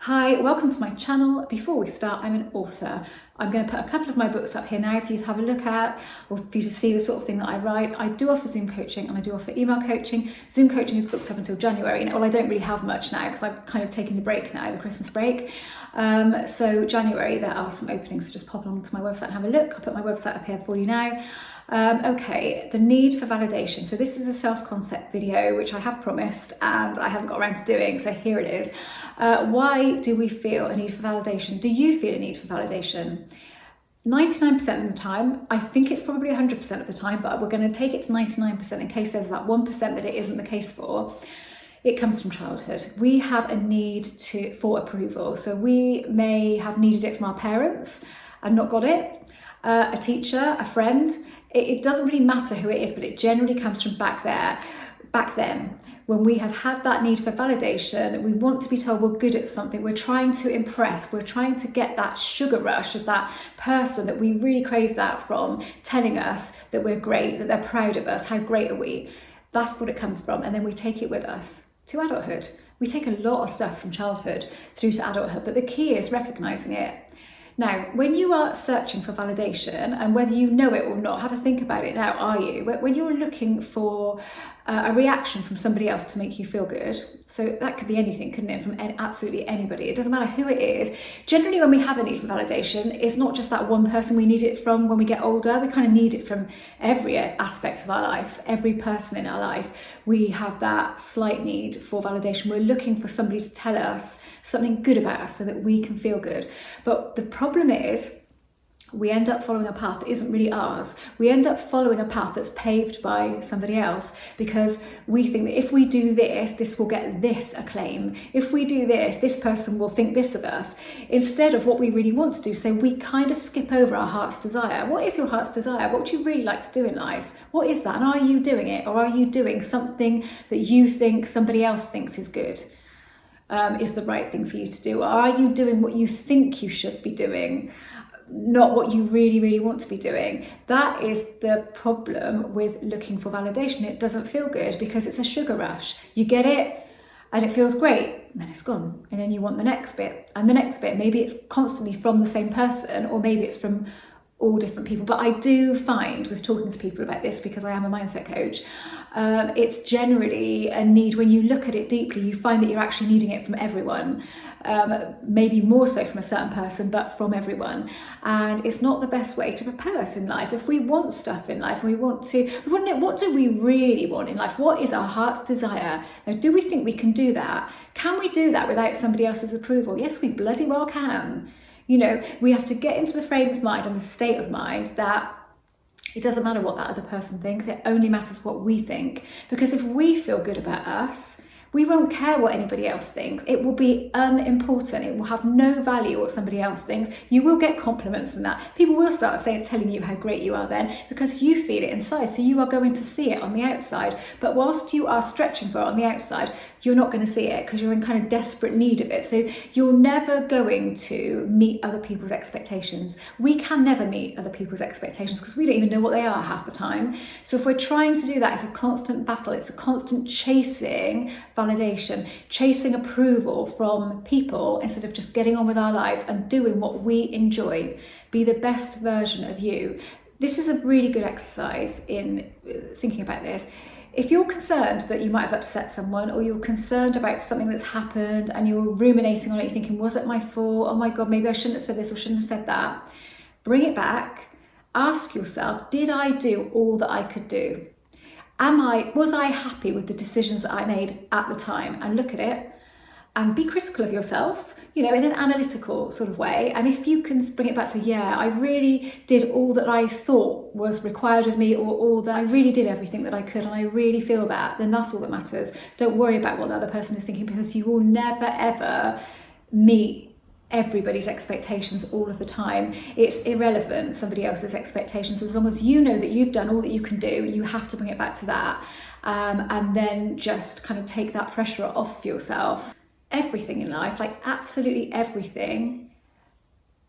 Hi, welcome to my channel. Before we start, I'm an author. I'm going to put a couple of my books up here now for you to have a look at, or for you to see the sort of thing that I write. I do offer Zoom coaching and I do offer email coaching. Zoom coaching is booked up until January. Well, I don't really have much now because I'm kind of taking the break now, the Christmas break. So January, there are some openings, so just pop along to my website and have a look. I'll put my website up here for you now. Okay, the need for validation. So this is a self-concept video, which I have promised and I haven't got around to doing, so here it is. Why do we feel a need for validation? Do you feel a need for validation? 99% of the time, I think it's probably 100% of the time, but we're going to take it to 99% in case there's that 1% that it isn't the case for. It comes from childhood. We have a need for approval. So we may have needed it from our parents and not got it, a teacher, a friend. It doesn't really matter who it is, but it generally comes from back then. When we have had that need for validation, we want to be told we're good at something, we're trying to impress, we're trying to get that sugar rush of that person that we really crave that from, telling us that we're great, that they're proud of us, how great are we? That's what it comes from, and then we take it with us to adulthood. We take a lot of stuff from childhood through to adulthood, but the key is recognising it. Now, when you are searching for validation, and whether you know it or not, have a think about it now, are you? When you're looking for a reaction from somebody else to make you feel good, so that could be anything, couldn't it, from absolutely anybody. It doesn't matter who it is. Generally, when we have a need for validation, it's not just that one person we need it from when we get older. We kind of need it from every aspect of our life, every person in our life. We have that slight need for validation. We're looking for somebody to tell us something good about us so that we can feel good. But the problem is, we end up following a path that isn't really ours. We end up following a path that's paved by somebody else because we think that if we do this, this will get this acclaim. If we do this, this person will think this of us, instead of what we really want to do. So we kind of skip over our heart's desire. What is your heart's desire? What would you really like to do in life? What is that? And are you doing it? Or are you doing something that you think somebody else thinks is good? Is the right thing for you to do? Or are you doing what you think you should be doing, not what you really, really want to be doing? That is the problem with looking for validation. It doesn't feel good because it's a sugar rush. You get it and it feels great, and then it's gone. And then you want the next bit and the next bit. Maybe it's constantly from the same person, or maybe it's from all different people. But I do find with talking to people about this, because I am a mindset coach, it's generally a need. When you look at it deeply, you find that you're actually needing it from everyone, maybe more so from a certain person, but from everyone. And it's not the best way to propel us in life. If we want stuff in life and we want to know, what do we really want in life? What is our heart's desire? Now, do we think we can do that? Can we do that without somebody else's approval? Yes, we bloody well can. You know, we have to get into the frame of mind and the state of mind that it doesn't matter what that other person thinks, it only matters what we think. Because if we feel good about us, we won't care what anybody else thinks. It will be unimportant. It will have no value what somebody else thinks. You will get compliments and that. People will start telling you how great you are then, because you feel it inside. So you are going to see it on the outside. But whilst you are stretching for it on the outside, you're not going to see it because you're in kind of desperate need of it. So you're never going to meet other people's expectations. We can never meet other people's expectations because we don't even know what they are half the time. So if we're trying to do that, it's a constant battle. It's a constant chasing validation, chasing approval from people instead of just getting on with our lives and doing what we enjoy. Be the best version of you. This is a really good exercise in thinking about this. If you're concerned that you might have upset someone, or you're concerned about something that's happened and you're ruminating on it, you're thinking, was it my fault? Oh my God, maybe I shouldn't have said this or shouldn't have said that. Bring it back. Ask yourself, did I do all that I could do? Was I happy with the decisions that I made at the time? And look at it and be critical of yourself, you know, in an analytical sort of way. And if you can bring it back to, yeah, I really did all that I thought was required of me, or that I really did everything that I could, and I really feel that, then that's all that matters. Don't worry about what the other person is thinking, because you will never ever meet everybody's expectations all of the time. It's irrelevant, somebody else's expectations. As long as you know that you've done all that you can do, you have to bring it back to that, and then just kind of take that pressure off of yourself. Everything in life, like absolutely everything,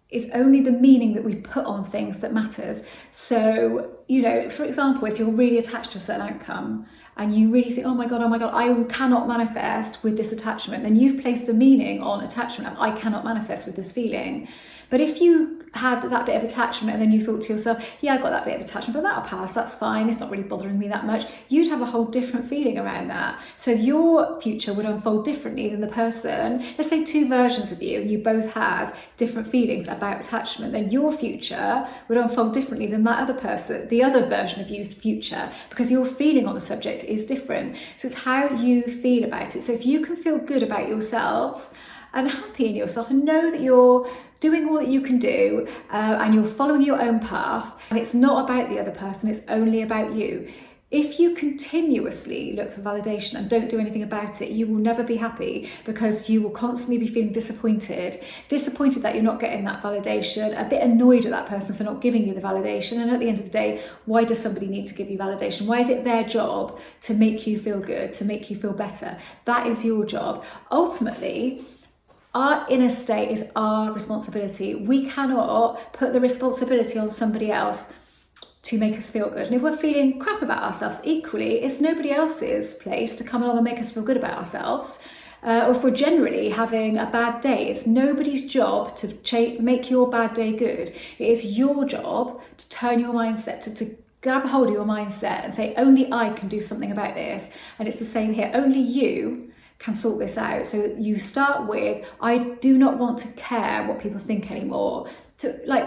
is only the meaning that we put on things that matters. So, you know, for example, if you're really attached to a certain outcome and you really think, oh my God, I cannot manifest with this attachment, then you've placed a meaning on attachment of I cannot manifest with this feeling. But if you had that bit of attachment and then you thought to yourself, yeah, I got that bit of attachment, but that'll pass, that's fine, it's not really bothering me that much, you'd have a whole different feeling around that. So your future would unfold differently than the person, let's say two versions of you, and you both had different feelings about attachment, then your future would unfold differently than that other person, the other version of you's future, because your feeling on the subject is different. So it's how you feel about it. So if you can feel good about yourself and happy in yourself and know that you're doing all that you can do and you're following your own path, and it's not about the other person, it's only about you. If you continuously look for validation and don't do anything about it, you will never be happy, because you will constantly be feeling disappointed that you're not getting that validation, a bit annoyed at that person for not giving you the validation. And at the end of the day, why does somebody need to give you validation? Why is it their job to make you feel good, to make you feel better? That is your job. Ultimately, our inner state is our responsibility. We cannot put the responsibility on somebody else to make us feel good. And if we're feeling crap about ourselves, equally, it's nobody else's place to come along and make us feel good about ourselves. Or if we're generally having a bad day, it's nobody's job to make your bad day good. It is your job to turn your mindset, to grab hold of your mindset and say, only I can do something about this. And it's the same here, only you can sort this out. So you start with, I do not want to care what people think anymore.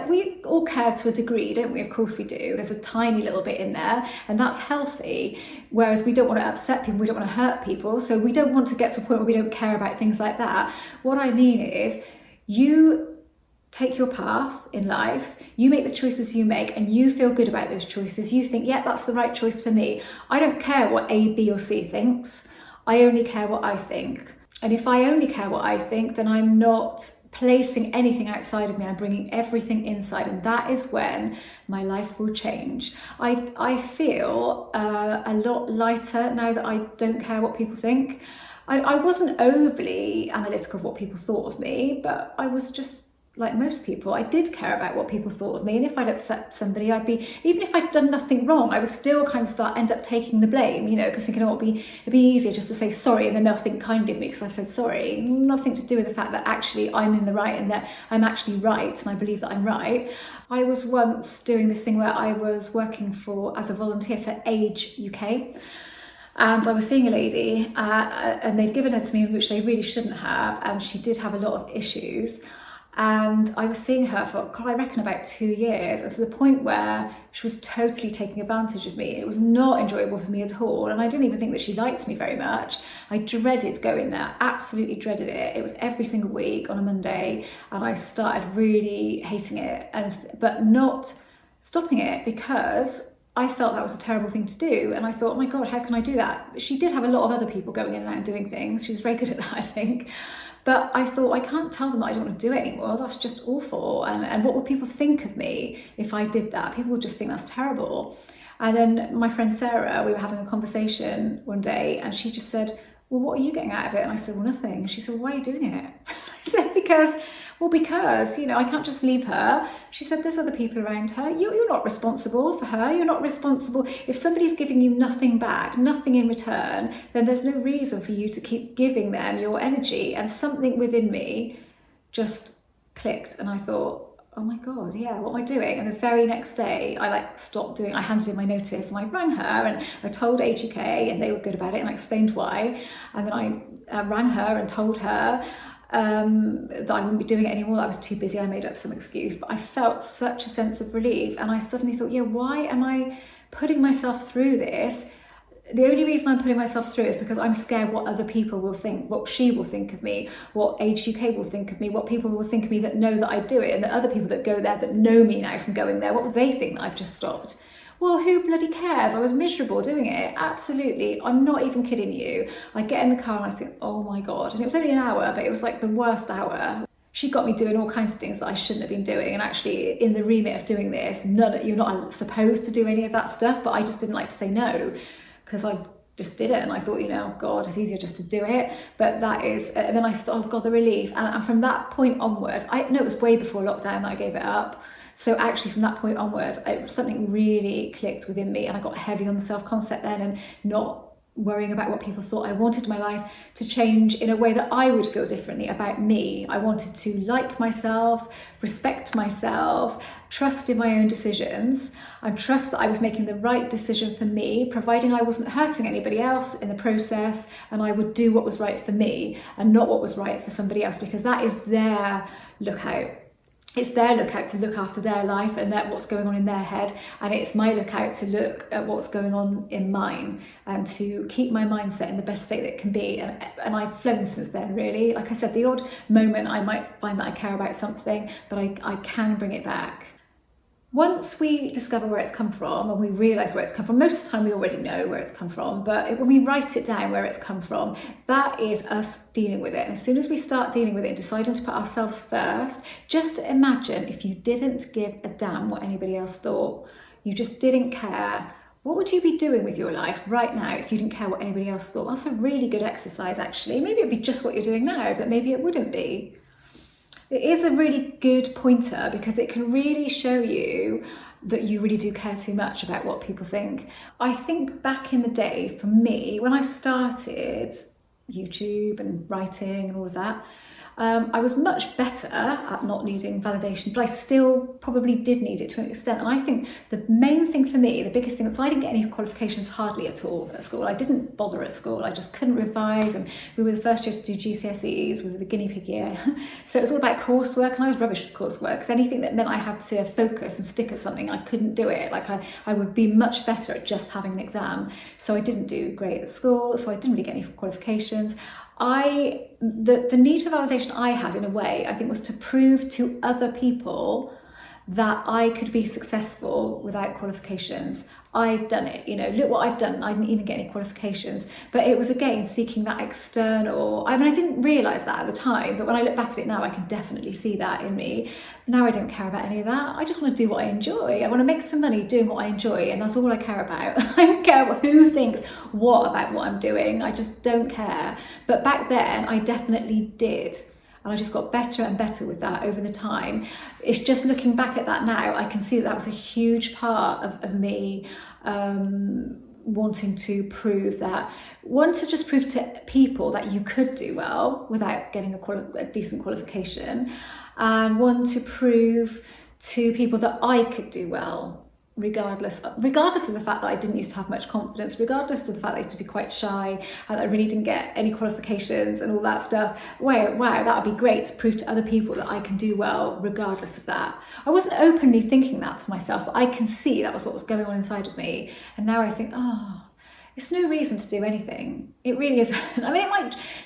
We all care to a degree, don't we? Of course we do. There's a tiny little bit in there, and that's healthy. Whereas we don't want to upset people, we don't want to hurt people. So we don't want to get to a point where we don't care about things like that. What I mean is, you take your path in life, you make the choices you make, and you feel good about those choices. You think, yeah, that's the right choice for me. I don't care what A, B, or C thinks. I only care what I think. And if I only care what I think, then I'm not placing anything outside of me. I'm bringing everything inside. And that is when my life will change. I feel a lot lighter now that I don't care what people think. I wasn't overly analytical of what people thought of me, but I was just like most people. I did care about what people thought of me, and if I'd upset somebody, even if I'd done nothing wrong, I would still kind of end up taking the blame, because thinking, oh, it'd be easier just to say sorry, and then they'll think kindly of me because I said sorry. Nothing to do with the fact that actually I'm in the right and that I'm actually right, and I believe that I'm right. I was once doing this thing where I was working as a volunteer for Age UK. And I was seeing a lady, and they'd given her to me, which they really shouldn't have, and she did have a lot of issues. And I was seeing her for, I reckon, about 2 years, and to the point where she was totally taking advantage of me. It was not enjoyable for me at all, and I didn't even think that she liked me very much. I dreaded going there, absolutely dreaded it. It was every single week on a Monday, and I started really hating it, but not stopping it, because I felt that was a terrible thing to do, and I thought, oh my God, how can I do that? She did have a lot of other people going in and out and doing things. She was very good at that, I think. But I thought, I can't tell them that I don't want to do it anymore. That's just awful. And what would people think of me if I did that? People would just think that's terrible. And then my friend Sarah, we were having a conversation one day, and she just said, well, what are you getting out of it? And I said, well, nothing. And she said, why are you doing it? I said, because I can't just leave her. She said, there's other people around her. You're not responsible for her. You're not responsible. If somebody's giving you nothing back, nothing in return, then there's no reason for you to keep giving them your energy. And something within me just clicked, and I thought, oh my God, yeah, what am I doing? And the very next day, I handed in my notice, and I rang her, and I told Age UK, and they were good about it, and I explained why. And then I rang her and told her that I wouldn't be doing it anymore. I was too busy. I made up some excuse, but I felt such a sense of relief. And I suddenly thought, yeah, why am I putting myself through this? The only reason I'm putting myself through it is because I'm scared what other people will think, what she will think of me, what Age UK will think of me, what people will think of me that know that I do it, and the other people that go there that know me now from going there, what will they think that I've just stopped? Well, who bloody cares? I was miserable doing it. Absolutely. I'm not even kidding you. I get in the car and I think, oh my God. And it was only an hour, but it was like the worst hour. She got me doing all kinds of things that I shouldn't have been doing. And actually, in the remit of doing this, you're not supposed to do any of that stuff, but I just didn't like to say no, because I just did it. And I thought, God, it's easier just to do it. But that is, and then I thought, oh God, the relief. And from that point onwards, it was way before lockdown that I gave it up. So actually from that point onwards, something really clicked within me, and I got heavy on the self-concept then, and not worrying about what people thought. I wanted my life to change in a way that I would feel differently about me. I wanted to like myself, respect myself, trust in my own decisions, and trust that I was making the right decision for me, providing I wasn't hurting anybody else in the process, and I would do what was right for me and not what was right for somebody else, because that is their lookout. It's their lookout to look after their life and what's going on in their head, and it's my lookout to look at what's going on in mine and to keep my mindset in the best state that it can be. And I've flown since then, really. Like I said, the odd moment I might find that I care about something, but I can bring it back. Once we discover where it's come from and we realise where it's come from, most of the time we already know where it's come from, but when we write it down where it's come from, that is us dealing with it. And as soon as we start dealing with it and deciding to put ourselves first, just imagine if you didn't give a damn what anybody else thought, you just didn't care. What would you be doing with your life right now if you didn't care what anybody else thought? That's a really good exercise, actually. Maybe it'd be just what you're doing now, but maybe it wouldn't be. It is a really good pointer because it can really show you that you really do care too much about what people think. I think back in the day, for me, when I started YouTube and writing and all of that, I was much better at not needing validation, but I still probably did need it to an extent. And I think the main thing for me, the biggest thing, so I didn't get any qualifications hardly at all at school. I didn't bother at school. I just couldn't revise, and we were the first year to do GCSEs. We were the guinea pig year. So it was all about coursework, and I was rubbish with coursework, because anything that meant I had to focus and stick at something, I couldn't do it. Like I would be much better at just having an exam. So I didn't do great at school, so I didn't really get any qualifications. The need for validation I had, in a way, I think, was to prove to other people that I could be successful without qualifications. I've done it, look what I've done. I didn't even get any qualifications, but it was, again, seeking that external. I didn't realise that at the time, but when I look back at it now, I can definitely see that in me. Now I don't care about any of that. I just want to do what I enjoy. I want to make some money doing what I enjoy, and that's all I care about. I don't care who thinks what about what I'm doing. I just don't care. But back then, I definitely did. And I just got better and better with that over the time. It's just looking back at that now, I can see that was a huge part of me wanting to prove that. One, to just prove to people that you could do well without getting a decent qualification. And one, to prove to people that I could do well, regardless of the fact that I didn't used to have much confidence, regardless of the fact that I used to be quite shy and I really didn't get any qualifications and all that stuff. Wow, that would be great to prove to other people that I can do well regardless of that. I wasn't openly thinking that to myself, but I can see that was what was going on inside of me. And now I think, it's no reason to do anything. It really isn't.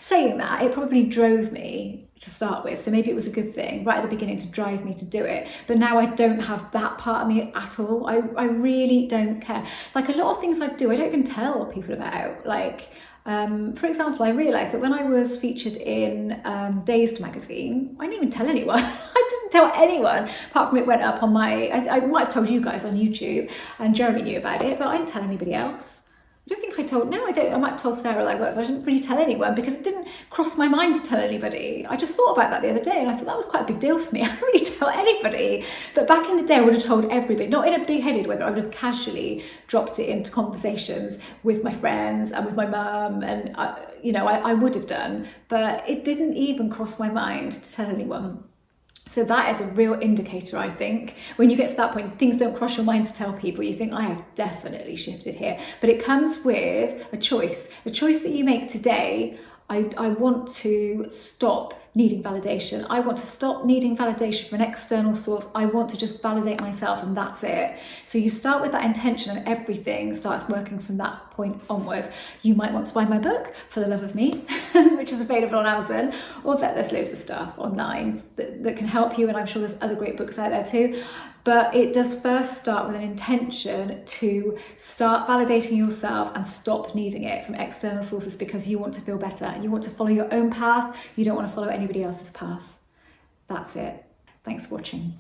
Saying that, it probably drove me to start with. So maybe it was a good thing right at the beginning to drive me to do it. But now I don't have that part of me at all. I really don't care. Like, a lot of things I do, I don't even tell people about. Like, for example, I realised that when I was featured in Dazed magazine, I didn't even tell anyone. I didn't tell anyone, apart from it went up on I might have told you guys on YouTube, and Jeremy knew about it, but I didn't tell anybody else. I don't think I told, no, I don't. I might have told Sarah that I worked, but I didn't really tell anyone because it didn't cross my mind to tell anybody. I just thought about that the other day, and I thought that was quite a big deal for me. I didn't really tell anybody. But back in the day, I would have told everybody, not in a big-headed way, but I would have casually dropped it into conversations with my friends and with my mum, and I would have done, but it didn't even cross my mind to tell anyone. So that is a real indicator, I think. When you get to that point, things don't cross your mind to tell people. You think, I have definitely shifted here. But it comes with a choice that you make today. I want to stop needing validation. I want to stop needing validation from an external source. I want to just validate myself, and that's it. So you start with that intention, and everything starts working from that point onwards. You might want to buy my book, For the Love of Me, which is available on Amazon, or there's loads of stuff online that can help you, and I'm sure there's other great books out there too. But it does first start with an intention to start validating yourself and stop needing it from external sources, because you want to feel better. You want to follow your own path. You don't want to follow anybody else's path. That's it. Thanks for watching.